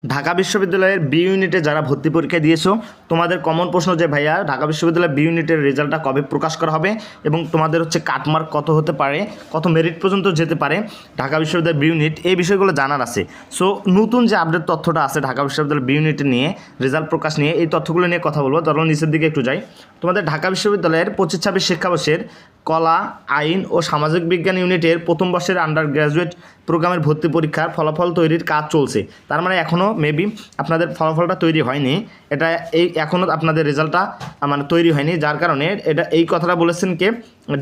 ঢাকা বিশ্ববিদ্যালয়ের বি ইউনিটে যারা ভর্তি পরীক্ষা দিয়েছো তোমাদের কমন প্রশ্ন যে ভাইয়া ঢাকা বিশ্ববিদ্যালয়ের বি ইউনিটের রেজাল্টটা কবে প্রকাশ করা হবে এবং তোমাদের হচ্ছে কাটমার্ক কত হতে পারে, কত মেরিট পর্যন্ত যেতে পারে ঢাকা বিশ্ববিদ্যালয়ের বি ইউনিট, এই বিষয়গুলো জানার আছে। সো নতুন যে আপডেট তথ্যটা আছে ঢাকা বিশ্ববিদ্যালয়ের বি ইউনিটে নিয়ে রেজাল্ট প্রকাশ নিয়ে, এই তথ্যগুলো নিয়ে কথা বলবো। ধরো নিচের দিকে একটু যাই। তোমাদের ঢাকা বিশ্ববিদ্যালয়ের 25-26 শিক্ষাবর্ষের কলা, আইন ও সামাজিক বিজ্ঞান ইউনিটের প্রথম বর্ষের আন্ডার গ্র্যাজুয়েট প্রোগ্রামের ভর্তি পরীক্ষার ফলাফল তৈরির কাজ চলছে। তার মানে এখনও মেবি আপনাদের ফলাফলটা তৈরি হয়নি, এটা এখনও আপনাদের রেজাল্টটা মানে তৈরি হয়নি, যার কারণে এই কথাটা বলেছেন কে,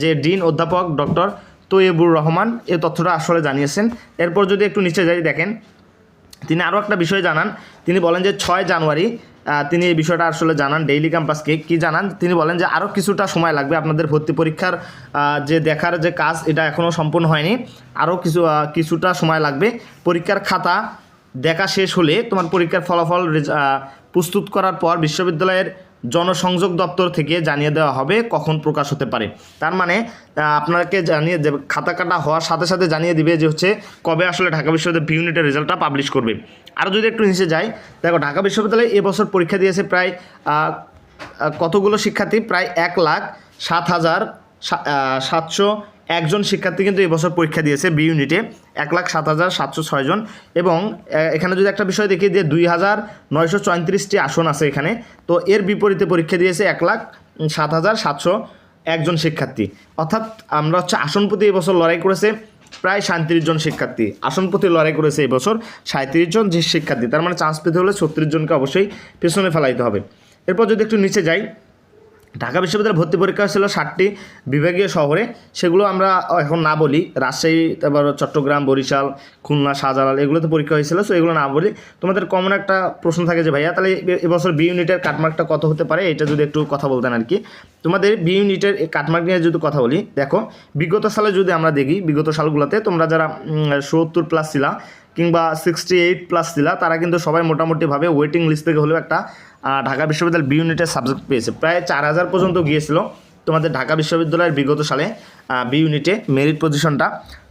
যে ডিন অধ্যাপক ডক্টর তৈয়বুর রহমান এই তথ্যটা আসলে জানিয়েছেন। এরপর যদি একটু নিচে যাই, দেখেন তিনি আরও একটা বিষয় জানান। তিনি বলেন যে 6 জানুয়ারি তিনি এই বিষয়টা আসলে জানান ডেইলি ক্যাম্পাসকে। কি জানান? তিনি বলেন যে আরও কিছুটা সময় লাগবে আপনাদের ভর্তি পরীক্ষার যে দেখার যে কাজ, এটা এখনও সম্পূর্ণ হয়নি, আরও কিছুটা সময় লাগবে। পরীক্ষার খাতা দেখা শেষ হলে তোমার পরীক্ষার ফলাফল প্রস্তুত করার পর বিশ্ববিদ্যালয়ের জনসংযোগ দপ্তর থেকে জানিয়ে দেওয়া হবে কখন প্রকাশ হতে পারে। তার মানে আপনাকে জানিয়ে দেবে, খাতা কাটা হওয়ার সাথে সাথে জানিয়ে দিবে যে হচ্ছে কবে আসলে ঢাকা বিশ্ববিদ্যালয়ের বি ইউনিটের রেজাল্টটা পাবলিশ করবে। আরও যদি একটু নিচে যাই, দেখো ঢাকা বিশ্ববিদ্যালয়ে এবছর পরীক্ষা দিয়েছে প্রায় কতগুলো শিক্ষার্থী, প্রায় 1,07,701 শিক্ষার্থী কিন্তু এবছর পরীক্ষা দিয়েছে বি ইউনিটে, 1,07,706 জন। এবং এখানে যদি একটা বিষয় দেখি যে 2,934টি আসন আছে এখানে, তো এর বিপরীতে পরীক্ষা দিয়েছে 1,07,701 শিক্ষার্থী। অর্থাৎ আমরা হচ্ছে আসন প্রতি এবছর লড়াই করেছে প্রায় 37 জন শিক্ষার্থী, আসন প্রতি লড়াই করেছে এবছর 37 জন যে শিক্ষার্থী। তার মানে চান্স পেতে হলে 36 জনকে অবশ্যই পেছনে ফেলাইতে হবে। এরপর যদি একটু নিচে যাই, ঢাকা বিশ্ববিদ্যালয়ের ভর্তি পরীক্ষা ছিল 60টি বিভাগীয় শহরে, সেগুলো আমরা এখন না বলি। রাজশাহী, তারপর চট্টগ্রাম, বরিশাল, খুলনা, শাহজালাল, এগুলোতে পরীক্ষা হয়েছিল। সো এগুলো না বলি। তোমাদের কমন একটা প্রশ্ন থাকে যে ভাইয়া তাহলে এবছর বি ইউনিটের কাটমার্কটা কত হতে পারে, এটা যদি একটু কথা বলতেন আর কি। তোমাদের বি ইউনিটের কাটমার্ক নিয়ে যদি কথা বলি, দেখো বিগত সালে যদি আমরা দেখি, বিগত সালগুলোতে তোমরা যারা 70+ ছিলা কিংবা 68+ ছিলা, তারা কিন্তু সবাই মোটামুটিভাবে ওয়েটিং লিস্ট থেকে হলেও একটা ঢাকা বিশ্ববিদ্যালয় বি ইউনিটের সাবজেক্ট পেয়েছে। প্রায় 4,000 পর্যন্ত গিয়েছিল তোমাদের ঢাকা বিশ্ববিদ্যালয়ের বিগত সালে বি ইউনিটে মেরিট পজিশনটা।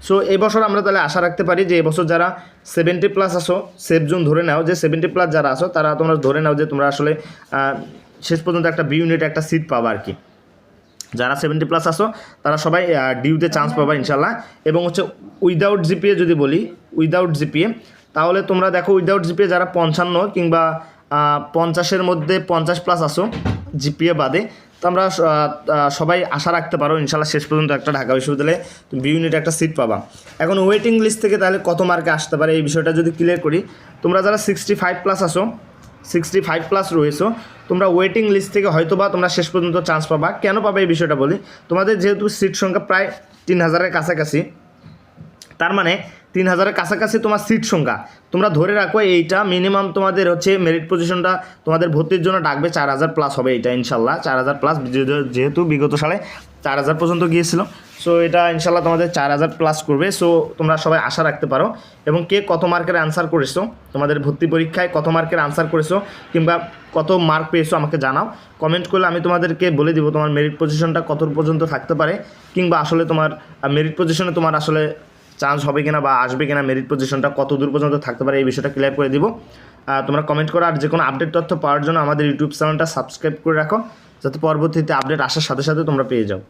সো এই বছর আমরা তাহলে আশা রাখতে পারি যে এবছর যারা 70+ আসো, সেফ জোন ধরে নাও যে 70+ যারা আসো, তারা তোমরা ধরে নাও যে তোমরা আসলে শেষ পর্যন্ত একটা বি ইউনিটে একটা সিট পাবা আর কি। যারা 70+ আসো তারা সবাই ডিউতে চান্স পাবা ইনশাল্লাহ। এবং হচ্ছে উইদাউট জিপিএ যদি বলি, উইদাউট জিপিএ, তাহলে তোমরা দেখো উইদাউট জিপিএ যারা 55 কিংবা 50-এর মধ্যে 50+ আসো জিপিএ বাদে, তো আমরা সবাই আশা রাখতে পারো ইনশাল্লাহ শেষ পর্যন্ত একটা ঢাকা বিশ্ববিদ্যালয়ে বি ইউনিটে একটা সিট পাবা। এখন ওয়েটিং লিস্ট থেকে তাহলে কত মার্কে আসতে পারে এই বিষয়টা যদি ক্লিয়ার করি, তোমরা যারা 65+ আসো, 65+ রয়েছো, তোমরা ওয়েটিং লিস্ট থেকে হয়তো বা তোমরা শেষ পর্যন্ত চান্স পাবা। কেন পাবে এই বিষয়টা বলি। তোমাদের যেহেতু সিট সংখ্যা প্রায় 3,000-এর কাছাকাছি, তার মানে 3,000-এর কাছাকাছি তোমার সিট সংখ্যা, তোমরা ধরে রাখো এইটা মিনিমাম তোমাদের হচ্ছে মেরিট পজিশনটা তোমাদের ভর্তির জন্য ডাকবে 4,000+ হবে এইটা ইনশাল্লাহ। 4,000+, যেহেতু বিগত সালে 4,000 পর্যন্ত গিয়েছিল। সো এটা ইনশাল্লাহ তোমাদের 4,000+ করবে। সো তোমরা সবাই আশা রাখতে পারো। এবং কে কত মার্কের আনসার করেছো, তোমাদের ভর্তি পরীক্ষায় কত মার্কের আনসার করেছো কিংবা কত মার্ক পেয়েছো আমাকে জানাও। কমেন্ট করলে আমি তোমাদেরকে বলে দিব তোমার মেরিট পজিশনটা কত পর্যন্ত থাকতে পারে, কিংবা আসলে তোমার মেরিট পজিশনে তোমার আসলে চান্স হবে কিনা বা আসবে কিনা, মেরিট পজিশনটা কত দূর পর্যন্ত থাকতে পারে, এই বিষয়টা ক্লিয়ার করে দিব। তোমরা কমেন্ট করো। আর যে কোনো আপডেট তথ্য পাওয়ার জন্য আমাদের ইউটিউব চ্যানেলটা সাবস্ক্রাইব করে রাখো, যাতে পরবর্তীতে আপডেট আসার সাথে সাথে তোমরা পেয়ে যাও।